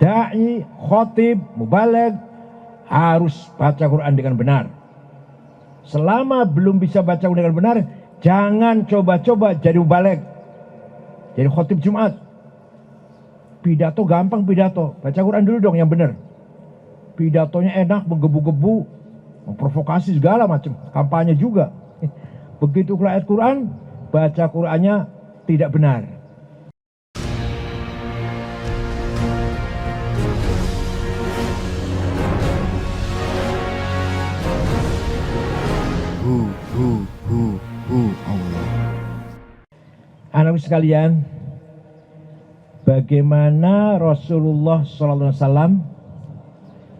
Dai, khotib, mubaligh harus baca Quran dengan benar. Selama belum bisa baca dengan benar, jangan coba-coba jadi mubaligh, jadi khotib Jumat. Pidato gampang pidato, baca Quran dulu dong yang benar. Pidatonya enak, menggebu-gebu, memprovokasi segala macam, kampanye juga. Begitu ayat Quran, baca Qurannya tidak benar. Allah. Anak sekalian, bagaimana Rasulullah SAW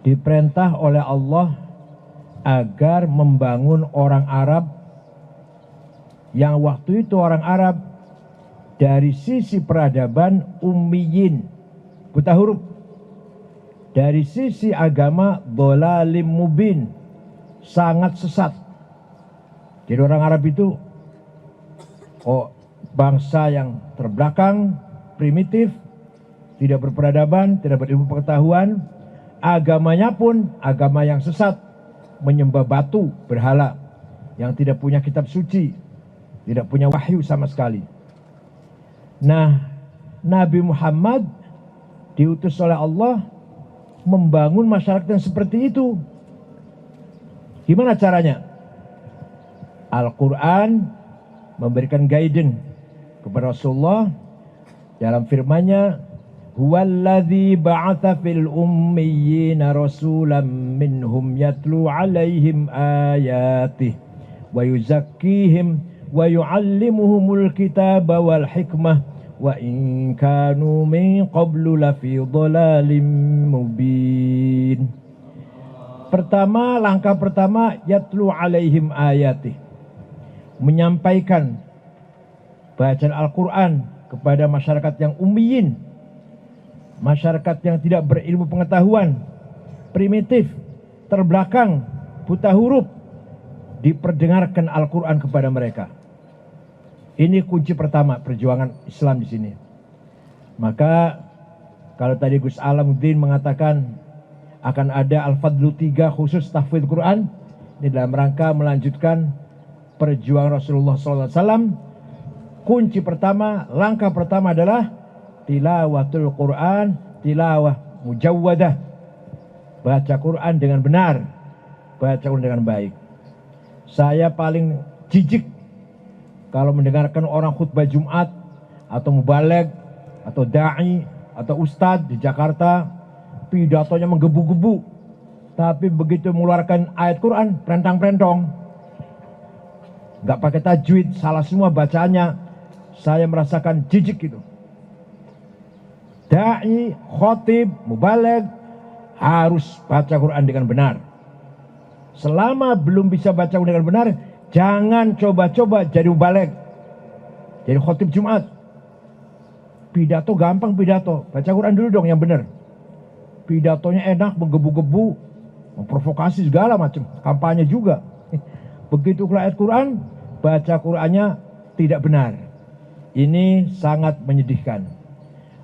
diperintah oleh Allah agar membangun orang Arab yang waktu itu orang Arab dari sisi peradaban ummiyin, buta huruf, dari sisi agama dhalalim mubin, sangat sesat. Jadi orang Arab itu bangsa yang terbelakang, primitif, tidak berperadaban, tidak berilmu pengetahuan. Agamanya pun agama yang sesat, menyembah batu, berhala, yang tidak punya kitab suci, tidak punya wahyu sama sekali. Nah, Nabi Muhammad diutus oleh Allah membangun masyarakat yang seperti itu. Gimana caranya? Al-Quran memberikan guidance kepada Rasulullah dalam firman-Nya, huwallazi ba'atha fil ummiyina rasulan minhum yatlu 'alaihim ayatihi wa yuzakkihim wa yu'allimuhumul kitaba wal hikmah wa in kanu min qablu lafi dhalalin mubin. Pertama, langkah pertama, yatlu 'alaihim ayatihi, menyampaikan bacaan Al-Quran kepada masyarakat yang ummiyin, masyarakat yang tidak berilmu pengetahuan, primitif, terbelakang, buta huruf, diperdengarkan Al-Quran kepada mereka. Ini kunci pertama perjuangan Islam di sini. Maka kalau tadi Gus Alamuddin mengatakan akan ada Al-Fadlu 3 khusus tahfidz Quran, ini dalam rangka melanjutkan perjuangan Rasulullah SAW. Kunci pertama, langkah pertama adalah tilawatul Quran, tilawah mujawwadah, baca Quran dengan benar, baca Quran dengan baik. Saya paling jijik kalau mendengarkan orang khutbah Jumat atau mubaligh atau dai atau ustadz di Jakarta, pidatonya menggebu-gebu, tapi begitu mengeluarkan ayat Quran, prentang-prentong, nggak pakai tajwid, salah semua bacaannya. Saya merasakan jijik itu. Dai, khotib, mubaligh harus baca Quran dengan benar. Selama belum bisa baca Quran dengan benar, jangan coba-coba jadi mubaligh, jadi khotib Jumat. Pidato gampang pidato, baca Quran dulu dong yang benar. Pidatonya enak, menggebu-gebu, memprovokasi segala macam, kampanye juga. Begitu ayat Quran, baca Qurannya tidak benar. Ini sangat menyedihkan.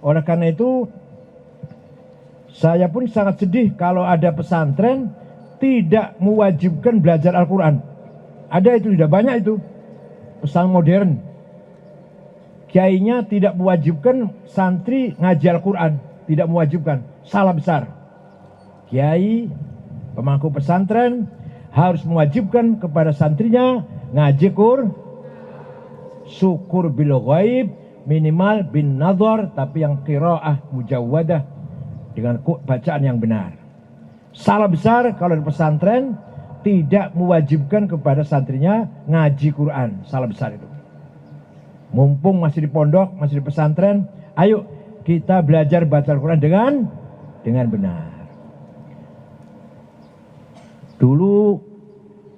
Oleh karena itu, saya pun sangat sedih kalau ada pesantren tidak mewajibkan belajar Al-Quran. Ada itu, tidak banyak itu. Pesantren modern. Kiainya tidak mewajibkan santri ngaji Al-Quran. Tidak mewajibkan. Salah besar. Kiai, pemangku pesantren, harus mewajibkan kepada santrinya ngaji Quran, syukur bil ghaib, minimal bin nazar, tapi yang qiraah mujawwadah dengan bacaan yang benar. Salah besar kalau di pesantren tidak mewajibkan kepada santrinya ngaji Quran. Salah besar itu. Mumpung masih di pondok, masih di pesantren, ayo kita belajar baca Al-Quran dengan benar. Dulu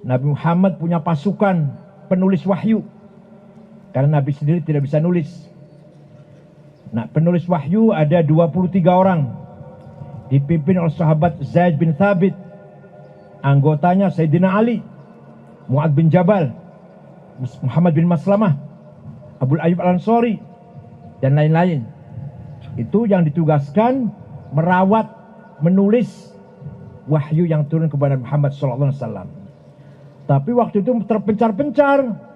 Nabi Muhammad punya pasukan penulis wahyu, karena Nabi sendiri tidak bisa nulis. Nah, penulis wahyu ada 23 orang, dipimpin oleh sahabat Zaid bin Thabit, anggotanya Sayyidina Ali, Mu'ad bin Jabal, Muhammad bin Maslamah, Abu Ayyub al-Ansari, dan lain-lain. Itu yang ditugaskan merawat, menulis wahyu yang turun kepada Muhammad SAW. Tapi waktu itu terpencar-pencar.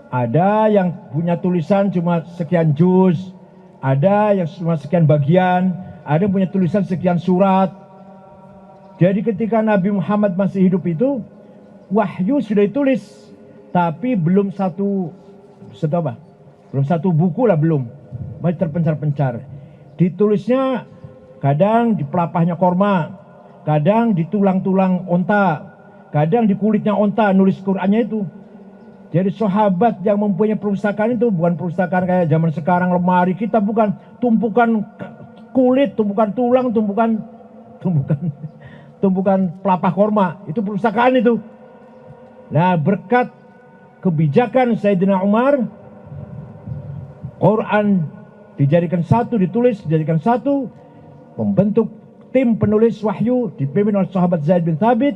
Ada yang punya tulisan cuma sekian juz, ada yang cuma sekian bagian, ada yang punya tulisan sekian surat. Jadi ketika Nabi Muhammad masih hidup itu, wahyu sudah ditulis, tapi belum satu buku lah, belum, masih terpencar-pencar. Ditulisnya kadang di pelapahnya korma, kadang di tulang-tulang onta, kadang di kulitnya onta, nulis Qur'annya itu. Jadi sahabat yang mempunyai perpustakaan itu bukan perpustakaan kayak zaman sekarang lemari kita, bukan tumpukan kulit, tumpukan tulang, tumpukan pelapah korma, itu perpustakaan itu. Nah, berkat kebijakan Sayyidina Umar, Quran dijadikan satu, dijadikan satu, membentuk tim penulis wahyu dipimpin oleh sahabat Zaid bin Thabit.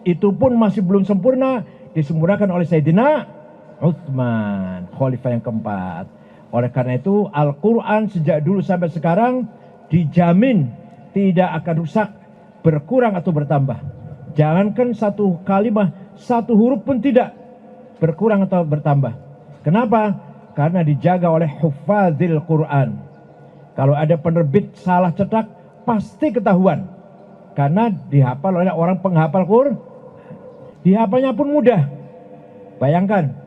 Itu pun masih belum sempurna, disempurnakan oleh Sayyidina Utsman, khalifah yang keempat. Oleh karena itu Al-Quran sejak dulu sampai sekarang dijamin tidak akan rusak, berkurang atau bertambah. Jangankan satu kalimat, satu huruf pun tidak berkurang atau bertambah. Kenapa? Karena dijaga oleh hufadzil Quran. Kalau ada penerbit salah cetak, pasti ketahuan. Karena dihafal oleh orang penghafal Quran. Dihafalnya pun mudah. Bayangkan,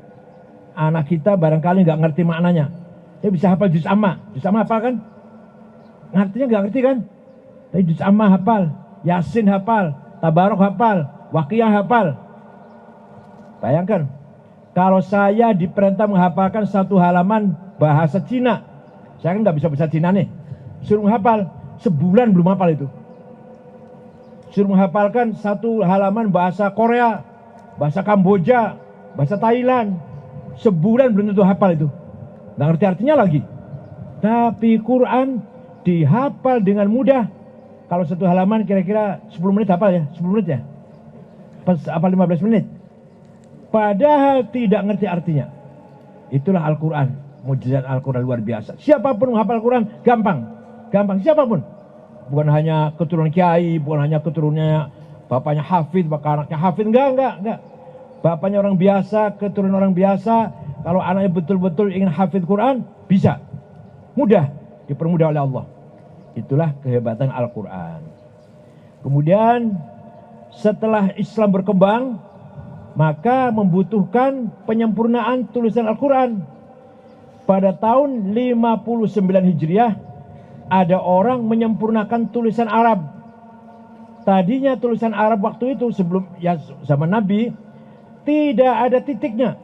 anak kita barangkali nggak ngerti maknanya, dia bisa hafal juz amma. Juz amma hafal kan? Ngertinya nggak ngerti kan? Tapi juz amma hafal, Yasin hafal, Tabarok hafal, Waqiah hafal. Bayangkan, kalau saya diperintah menghafalkan satu halaman bahasa Cina, saya kan nggak bisa bahasa Cina nih, suruh menghafal, sebulan belum hafal itu. Suruh menghafalkan satu halaman bahasa Korea, bahasa Kamboja, bahasa Thailand, sebulan belum tentu hafal itu. Nggak ngerti artinya lagi. Tapi Quran dihafal dengan mudah. Kalau satu halaman kira-kira 10 menit hafal ya, 10 menit ya. Pas apa 15 menit. Padahal tidak ngerti artinya. Itulah Al-Quran. Mukjizat Al-Quran luar biasa. Siapapun menghafal Quran gampang. Gampang, siapapun. Bukan hanya keturunan kiai, bukan hanya keturunannya bapaknya hafid, bapak anaknya hafid, enggak. Bapaknya orang biasa, keturunan orang biasa, kalau anaknya betul-betul ingin hafid Quran, bisa. Mudah, dipermudah oleh Allah. Itulah kehebatan Al-Quran. Kemudian setelah Islam berkembang, maka membutuhkan penyempurnaan tulisan Al-Quran. Pada tahun 59 Hijriah, ada orang menyempurnakan tulisan Arab. Tadinya tulisan Arab waktu itu sebelum ya zaman Nabi tidak ada titiknya.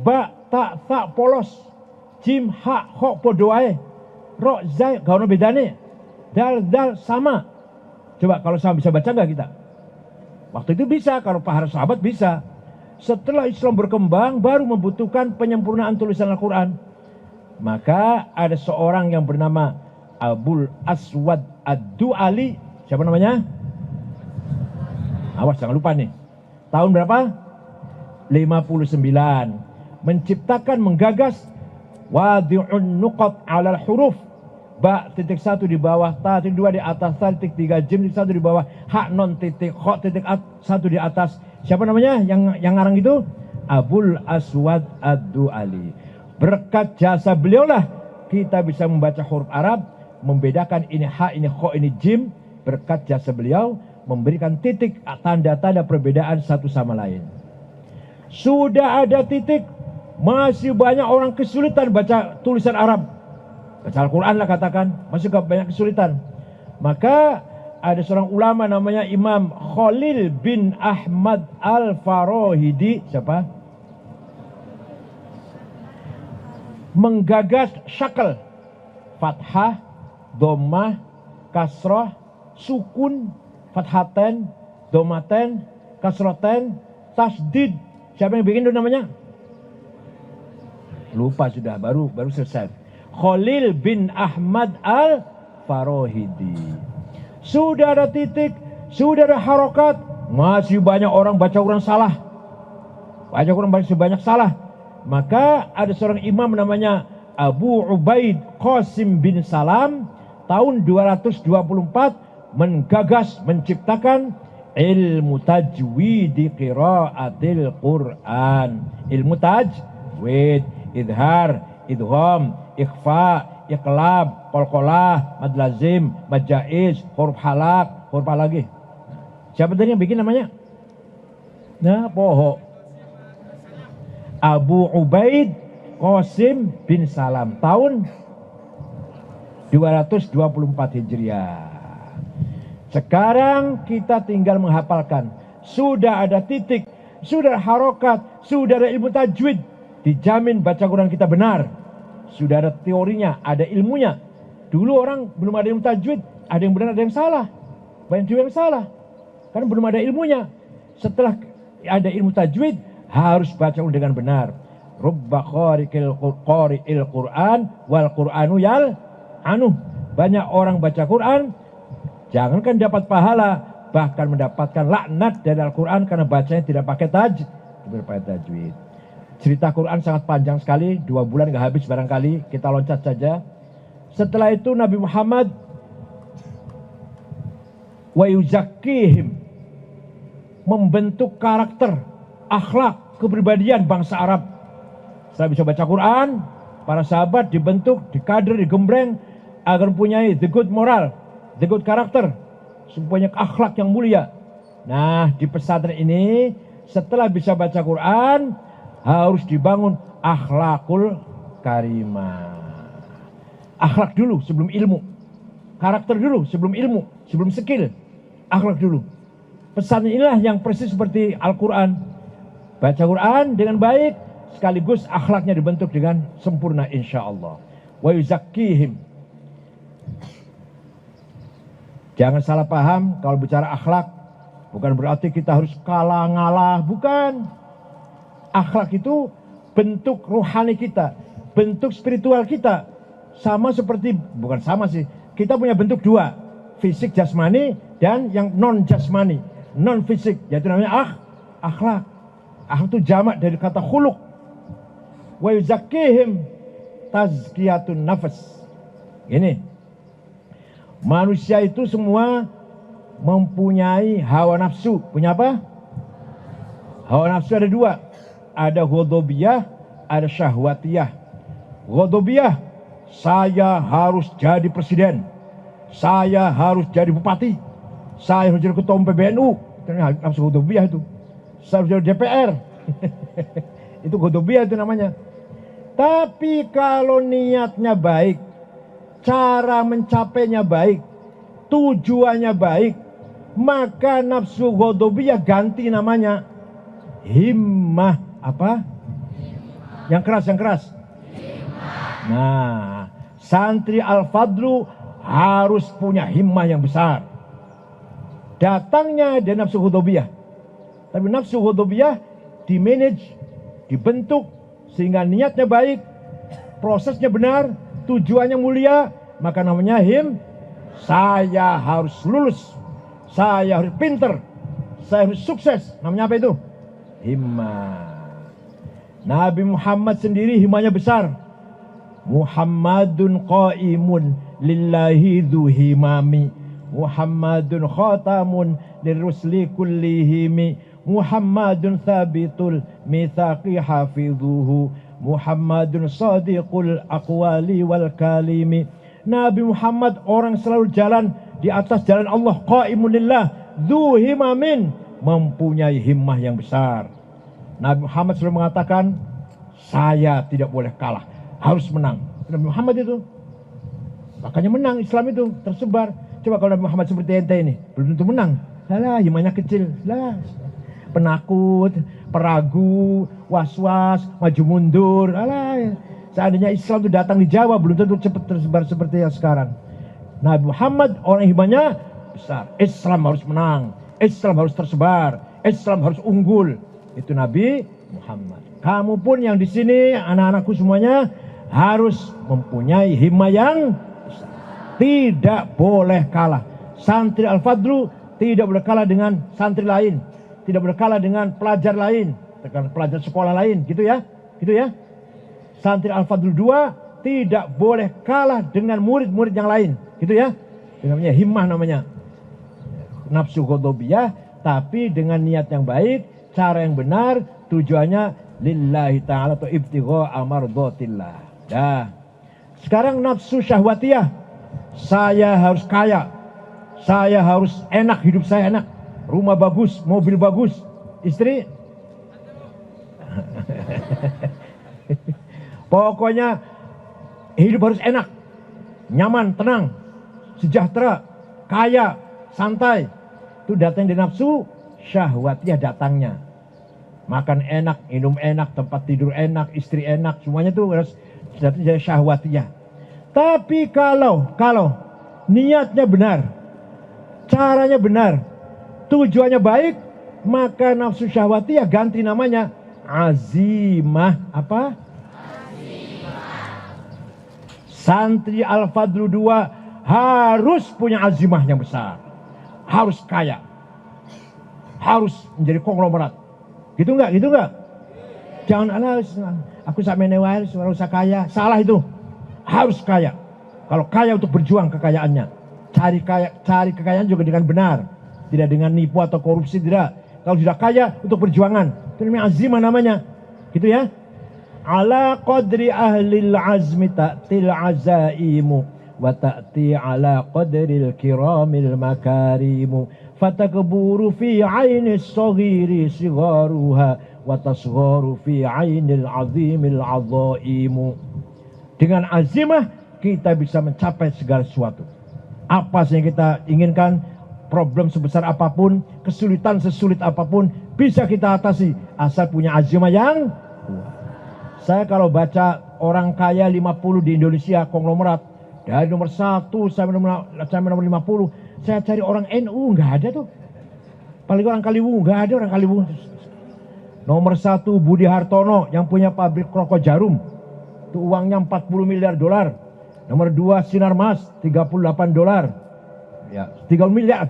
Ba, ta, tha polos, jim, ha, ho podo ae. Ro, zai, gak ada bedanya. Dal sama. Coba kalau sama bisa baca nggak kita? Waktu itu bisa, kalau para sahabat bisa. Setelah Islam berkembang baru membutuhkan penyempurnaan tulisan Al-Quran. Maka ada seorang yang bernama Abul Aswad Ad-Du'ali. Siapa namanya? Awas jangan lupa nih. Tahun berapa? 59. Menciptakan, menggagas wadi'un nuqat 'alal huruf. Ba titik 1 di bawah, ta titik 2 di atas, ta titik 3, jim titik 1 di bawah, ha non titik, kho titik 1 di atas. Siapa namanya yang ngarang itu? Abul Aswad Ad-Du'ali. Berkat jasa beliau lah kita bisa membaca huruf Arab, membedakan ini ha, ini kho, ini jim. Berkat jasa beliau memberikan titik, tanda-tanda perbedaan satu sama lain. Sudah ada titik, masih banyak orang kesulitan baca tulisan Arab. Baca Al-Quran lah katakan, masih banyak kesulitan. Maka ada seorang ulama namanya Imam Khalil bin Ahmad Al-Farahidi. Siapa? Menggagas syakal, fathah, dhammah, kasrah, sukun, fathaten, dhammaten, kasraten, tasdid. Siapa yang bikin itu namanya? Lupa sudah, baru selesai. Khalil bin Ahmad Al-Farahidi. Sudah ada titik, sudah ada harokat, masih banyak orang baca Quran salah. Baca Quran masih banyak salah. Maka ada seorang imam namanya Abu Ubaid Qasim bin Salam tahun 224 menggagas menciptakan ilmu tajwid qiraatil Quran. Ilmu tajwid, idhar, idgham, ikhfa, iqlab, qalqalah, mad lazim, mad jaiz, huruf halak, huruf apa lagi? Siapa tadi yang bikin namanya? Nah, Poho. Abu Ubaid Qasim bin Salam tahun 224 Hijriah. Sekarang kita tinggal menghafalkan. Sudah ada titik, sudah ada harokat, sudah ada ilmu tajwid. Dijamin baca Quran kita benar. Sudah ada teorinya, ada ilmunya. Dulu orang belum ada ilmu tajwid, ada yang benar, ada yang salah. Banyak juga yang salah. Karena belum ada ilmunya. Setelah ada ilmu tajwid, harus baca dengan benar. Rubba qari'il Qur'an wal Qur'anu yal anu. Banyak orang baca Quran, jangankan dapat pahala, bahkan mendapatkan laknat dari Al-Quran karena bacanya tidak pakai tajwid. Cerita Quran sangat panjang sekali, 2 bulan gak habis barangkali, kita loncat saja. Setelah itu Nabi Muhammad wa yuzakkihim, membentuk karakter, akhlak, kepribadian bangsa Arab. Setelah bisa baca Quran, para sahabat dibentuk, dikader, digembreng agar mempunyai the good moral, the good karakter, supaya akhlak yang mulia. Nah, di pesantren ini setelah bisa baca Quran harus dibangun akhlakul karimah. Akhlak dulu sebelum ilmu. Karakter dulu sebelum ilmu, sebelum skill. Akhlak dulu. Pesan inilah yang persis seperti Al-Quran. Baca Quran dengan baik, sekaligus akhlaknya dibentuk dengan sempurna insya Allah. Wa yuzakkihim. Jangan salah paham kalau bicara akhlak, bukan berarti kita harus kalah ngalah, bukan. Akhlak itu bentuk rohani kita, bentuk spiritual kita. Sama seperti, bukan sama sih, kita punya bentuk 2, fisik jasmani dan yang non jasmani, non fisik, yaitu namanya akhlak. Akhlak itu jamak dari kata khuluq. Wa yuzakkihim tazkiyatun nafas. Ini manusia itu semua mempunyai hawa nafsu. Punya apa? Hawa nafsu ada 2. Ada ghadabiyah, ada syahwatiyah. Ghadabiyah, saya harus jadi presiden. Saya harus jadi bupati. Saya harus jadi ketua umum PBNU. Itu nafsu ghadabiyah itu. Saya harus jadi DPR. Itu ghadabiyah itu namanya. Tapi kalau niatnya baik, cara mencapainya baik, tujuannya baik, maka nafsu ghadabiyah ganti namanya himmah. Apa? Yang keras, yang keras. Nah, santri Al-Fadlu harus punya himmah yang besar. Datangnya dari nafsu ghadabiyah. Tapi nafsu ghadabiyah dimanage, dibentuk sehingga niatnya baik, prosesnya benar, tujuannya mulia, maka namanya saya harus lulus, saya harus pinter, saya harus sukses. Namanya apa itu? Himmah. Nabi Muhammad sendiri himmahnya besar. Muhammadun qaimun lillahi dhu himami. Muhammadun khatamun lirrusli kullihimi. Muhammadun thabitul mithaqi hafidhuhu. Muhammadun sadiqul aqwali wal kalimi. Nabi Muhammad orang selalu jalan di atas jalan Allah, qaimun lillah, dhu himamin, mempunyai himmah yang besar. Nabi Muhammad selalu mengatakan, saya tidak boleh kalah, harus menang. Nabi Muhammad itu, makanya menang Islam itu tersebar. Coba kalau Nabi Muhammad seperti ente ini, belum tentu menang. Alah, himmahnya kecil, lah, penakut, peragu, was-was, maju mundur. Alah, seandainya Islam itu datang di Jawa, belum tentu cepat tersebar seperti yang sekarang. Nabi Muhammad orang himmahnya besar. Islam harus menang, Islam harus tersebar, Islam harus unggul. Itu Nabi Muhammad. Kamu pun yang di sini, anak-anakku semuanya harus mempunyai himmah yang besar. Tidak boleh kalah. Santri Al-Fadlu tidak boleh kalah dengan santri lain, tidak boleh kalah dengan pelajar lain, dengan pelajar sekolah lain, gitu ya, gitu ya. Santri Al-Fadlu 2 tidak boleh kalah dengan murid-murid yang lain, gitu ya. Itu namanya himmah namanya. Nafsu ghadabiyah, tapi dengan niat yang baik, cara yang benar, tujuannya lillahi ta'ala atau ibtigha amardhatillah. Dah. Sekarang nafsu syahwatiyah. Saya harus kaya. Saya harus enak, hidup saya enak. Rumah bagus, mobil bagus. Istri pokoknya hidup harus enak, nyaman, tenang, sejahtera, kaya, santai. Itu datang dari nafsu syahwatiyah datangnya. Makan enak, minum enak, tempat tidur enak, istri enak, semuanya itu harus datang dari syahwatiyah. Tapi kalau niatnya benar, caranya benar, tujuannya baik, maka nafsu syahwatiyah ganti namanya azimah. Apa? Santri Al-Fadlu 2 harus punya azimah yang besar. Harus kaya. Harus menjadi konglomerat. Gitu enggak? Gitu enggak? Jangan aku sak menewah harus usah kaya. Salah itu. Harus kaya. Kalau kaya untuk berjuang kekayaannya. Cari kekayaan juga dengan benar. Tidak dengan nipu atau korupsi, tidak. Kalau sudah kaya untuk perjuangan. Itu namanya azimah namanya. Gitu ya. Ala qadri ahlil azmi ta'til azaimu wa ta'ti ala qadril kiramil makarimu fatakburu fi ainis saghiri sigharuha wa tasgharu fi ainil azimil azaimu. Dengan azimah kita bisa mencapai segala sesuatu. Apa yang kita inginkan, problem sebesar apapun, kesulitan sesulit apapun bisa kita atasi asal punya azimah yang kuat. Saya kalau baca orang kaya 50 di Indonesia konglomerat, dari nomor 1 sampai nomor 50, saya cari orang NU nggak ada tuh. Paling orang Kaliwungu nggak ada orang Kaliwungu. Nomor 1 Budi Hartono yang punya pabrik rokok Jarum, itu uangnya 40 miliar dolar. Nomor 2 Sinarmas 38 dolar. Ya, 40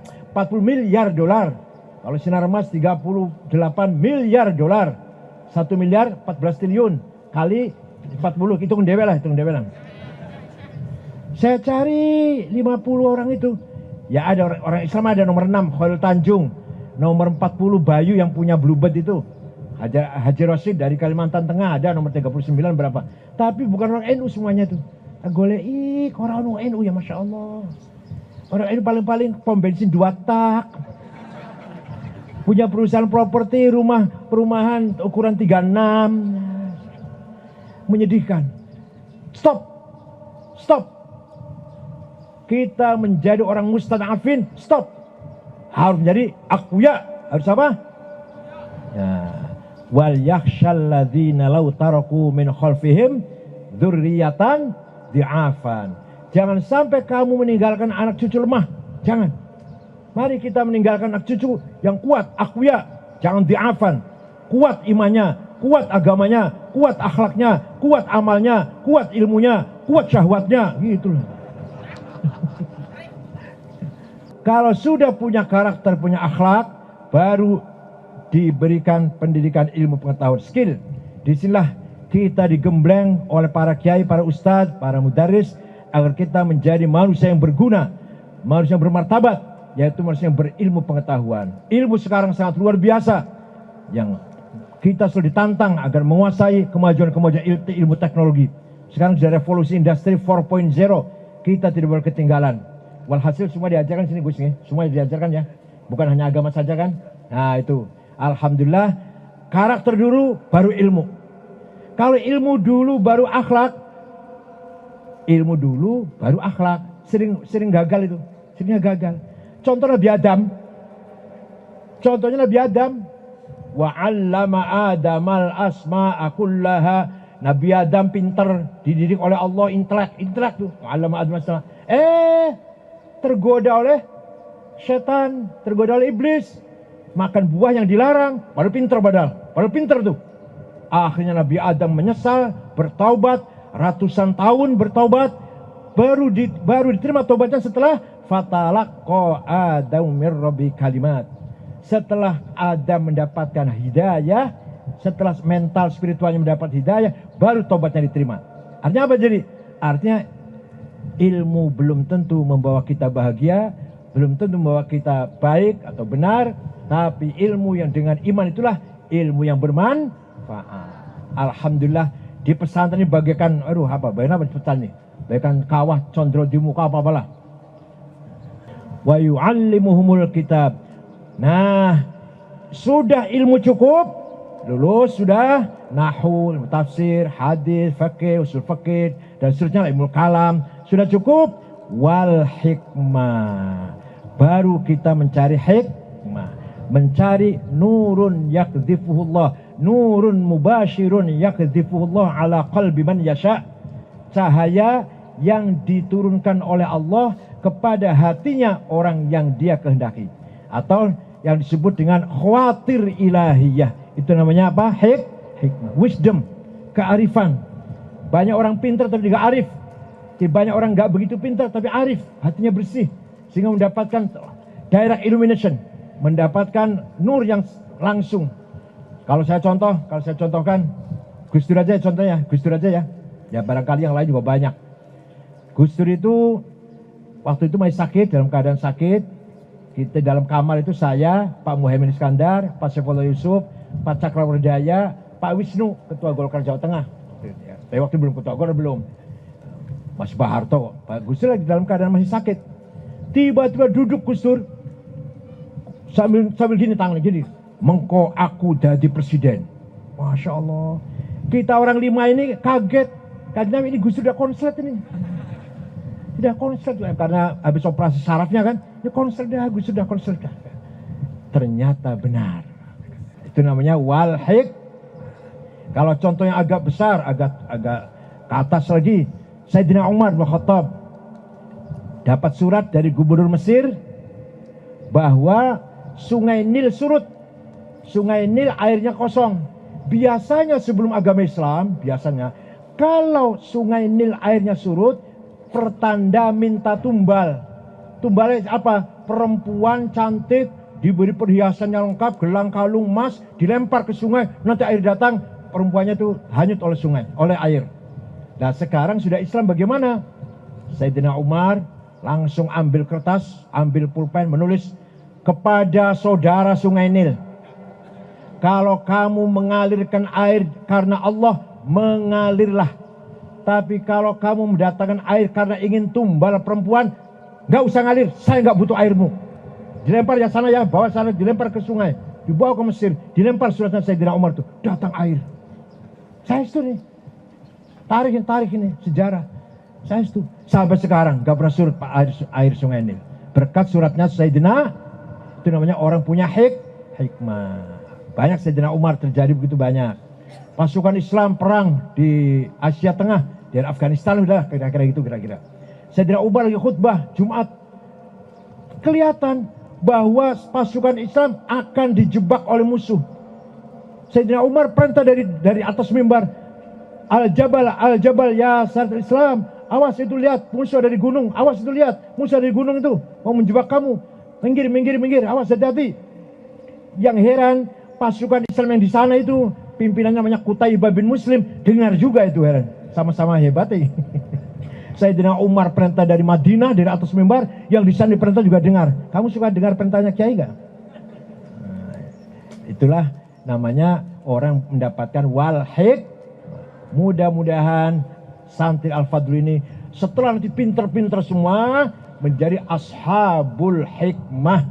miliar dolar. Kalau Sinarmas 38 miliar dolar. 1 miliar 14 triliun kali 40, hitung dewe lah. Saya cari 50 orang itu. Ya ada orang Islam, ada nomor 6 Khairul Tanjung. Nomor 40 Bayu yang punya Bluebird itu. Haji Rosid dari Kalimantan Tengah ada nomor 39 berapa. Tapi bukan orang NU semuanya itu. Golei orang NU ya Masya Allah. Orang NU paling-paling pom bensin 2 tak. Punya perusahaan properti, perumahan ukuran 36. Menyedihkan. Stop. Kita menjadi orang mustadafin, stop. Harus menjadi aqwiya. Harus apa? Ya. Wal yakhshal ladzina law taraku min khalfihim dzurriyyatan di'afan. Jangan sampai kamu meninggalkan anak cucu lemah. Jangan. Mari kita meninggalkan anak cucu yang kuat, aqwiya. Jangan di'afan. Kuat imannya, kuat agamanya, kuat akhlaknya, kuat amalnya, kuat ilmunya, kuat syahwatnya. Gitu. Kalau sudah punya karakter, punya akhlak, baru diberikan pendidikan ilmu pengetahuan, skill. Disinilah kita digembleng oleh para kiai, para ustadz, para mudaris, agar kita menjadi manusia yang berguna, manusia yang bermartabat, yaitu manusia yang berilmu pengetahuan. Ilmu sekarang sangat luar biasa, yang kita sudah ditantang agar menguasai kemajuan-kemajuan ilmu teknologi. Sekarang sudah revolusi industri 4.0, kita tidak boleh ketinggalan. Walhasil semua diajarkan sini Gus, semua diajarkan ya, bukan hanya agama saja kan. Nah itu, alhamdulillah, karakter dulu baru ilmu. Kalau ilmu dulu baru akhlak, ilmu dulu baru akhlak, sering gagal itu, seringnya gagal. Contoh Nabi Adam, wa 'allama Adamal asma'a kullaha. Nabi Adam pintar, dididik oleh Allah, intelek tuh. Wa 'allama Adam asma'a. Tergoda oleh setan, tergoda oleh iblis, makan buah yang dilarang, baru pintar tuh. Akhirnya Nabi Adam menyesal, bertaubat, ratusan tahun bertaubat, baru diterima taubatnya setelah fatalaqa Adam mir rabbi kalimat. Setelah Adam mendapatkan hidayah, setelah mental spiritualnya mendapat hidayah, baru taubatnya diterima. Artinya apa jadi? Artinya ilmu belum tentu membawa kita bahagia, belum tentu membawa kita baik atau benar, tapi ilmu yang dengan iman itulah ilmu yang bermanfaat. Alhamdulillah di pesantren ini bagaikan, bagaimana pesantren ini? Bagaikan kawah condro di muka apa-apalah. Wa yu'allimuhumul kitab. Nah, sudah ilmu cukup, lulus sudah nahwu, tafsir, hadis, fikih, usul fikih dan seterusnya, ilmu kalam sudah cukup. Wal hikmah, baru kita mencari hikmah, mencari nurun yakdzifuhullah, nurun mubashirun yakdzifuhullah ala qalbi man yasha, cahaya yang diturunkan oleh Allah kepada hatinya orang yang dia kehendaki, atau yang disebut dengan khawatir ilahiyah. Itu namanya apa? Hikmah, wisdom, kearifan. Banyak orang pintar tapi tidak arif. Banyak orang nggak begitu pintar tapi arif, hatinya bersih, sehingga mendapatkan direct illumination, mendapatkan nur yang langsung. Kalau saya contohkan Gus Dur aja contohnya, Gus Dur aja ya. Ya barangkali yang lain juga banyak. Gus Dur itu waktu itu masih sakit, dalam keadaan sakit. Kita dalam kamar itu saya, Pak Muhaimin Iskandar, Pak Saifullah Yusuf, Pak Cakrawardaya, Pak Wisnu, Ketua Golkar Jawa Tengah. Tapi waktu belum Ketua Golkar belum. Mas Baharto, Pak Gus Dur lagi dalam keadaan masih sakit. Tiba-tiba duduk Gus Dur sambil gini tangannya gini, mengko aku jadi presiden. Masya Allah. Kita orang 5 ini kaget. Karena ini Gus Dur udah konslet ini. Tidak konslet karena habis operasi sarafnya kan. Ya konslet dah, Gus Dur udah konslet dah. Ternyata benar. Itu namanya wal hik. Kalau contoh yang agak besar, agak ke atas lagi, Sayyidina Umar bin Khattab dapat surat dari gubernur Mesir bahwa sungai Nil surut. Sungai Nil airnya kosong. Biasanya sebelum agama Islam, kalau sungai Nil airnya surut, pertanda minta tumbal. Tumbalnya apa? Perempuan cantik diberi perhiasan yang lengkap, gelang kalung emas, dilempar ke sungai, nanti air datang, perempuannya itu hanyut oleh sungai, oleh air. Nah sekarang sudah Islam bagaimana? Sayyidina Umar langsung ambil kertas, ambil pulpen, menulis kepada saudara sungai Nil. Kalau kamu mengalirkan air karena Allah, mengalirlah. Tapi kalau kamu mendatangkan air karena ingin tumbal perempuan, nggak usah ngalir, saya nggak butuh airmu. Dilempar ya sana ya, bawa sana, dilempar ke sungai, dibawa ke Mesir, dilempar suratnya Sayyidina Umar tuh, datang air. Saya itu nih. Tarik ini sejarah. Saya itu sampai sekarang gak pernah surut air sungai Nil. Berkat suratnya Sayyidina, itu namanya orang punya hikmah. Banyak Sayyidina Umar terjadi begitu banyak. Pasukan Islam perang di Asia Tengah, di Afghanistan udah kira-kira gitu kira-kira. Sayyidina Umar lagi khutbah Jumat. Kelihatan bahwa pasukan Islam akan dijebak oleh musuh. Sayyidina Umar perintah dari atas mimbar, Al-Jabal ya syarikat Islam. Awas itu lihat musuh dari gunung. Awas itu lihat musuh dari gunung itu mau menjebak kamu. Minggir. Awas hati-hati. Yang heran pasukan Islam yang di sana itu pimpinannya namanya Qutaibah bin Muslim. Dengar juga itu heran. Sama-sama hebat ya. Sayyidina Umar perintah dari Madinah dari atas mimbar. Yang di sana perintah juga dengar. Kamu suka dengar perintahnya Kiai gak? Nah, itulah namanya orang mendapatkan wal hik. Mudah-mudahan santri Al-Fadl ini setelah nanti pinter-pinter semua menjadi ashabul hikmah.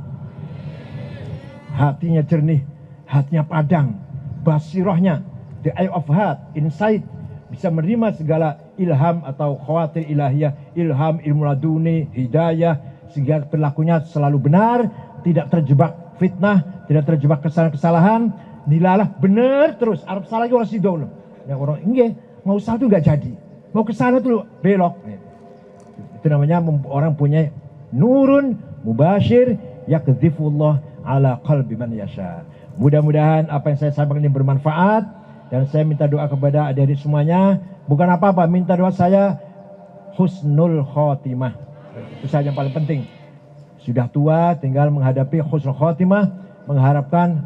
Hatinya jernih, hatinya padang, basirahnya, the eye of heart, insight, bisa menerima segala ilham atau khawatir ilahiyah, ilham ilmu laduni, hidayah, sehingga perilakunya selalu benar, tidak terjebak fitnah, tidak terjebak kesalahan-kesalahan, dilalah benar terus. Arab salah lagi orang sido loh. Yang orang enggak mau salah tuh nggak jadi, mau ke sana tuh belok. Itu namanya orang punya nurun mubashir yakdzifullah ala qalbi man yasha. Mudah-mudahan apa yang saya sampaikan ini bermanfaat, dan saya minta doa kepada adik-adik semuanya. Bukan apa-apa, minta doa saya husnul khotimah. Itu saja yang paling penting. Sudah tua, tinggal menghadapi husnul khotimah, mengharapkan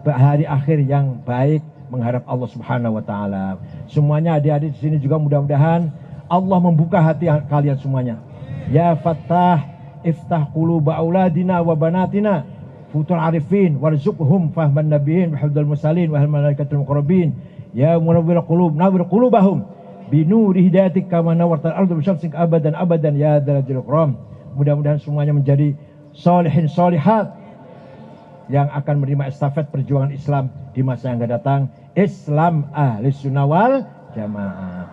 hari akhir yang baik, mengharap Allah Subhanahu wa taala. Semuanya adik-adik di sini juga mudah-mudahan Allah membuka hati kalian semuanya. Ya Fattah, iftah quluba auladina wa banatina, futul arifin, warzuqhum fahman nabiyyin, wahudul musalin, wahal malaikatul muqarrabin. Ya munawwir qulub, nawwir qulubahum binuri hidayatik kama nawartal ardu bisyamsik abadan abadan ya dzal ikram. Mudah-mudahan semuanya menjadi solihin solihat yang akan menerima estafet perjuangan Islam di masa yang akan datang. Islam ahli sunnah wal jamaah.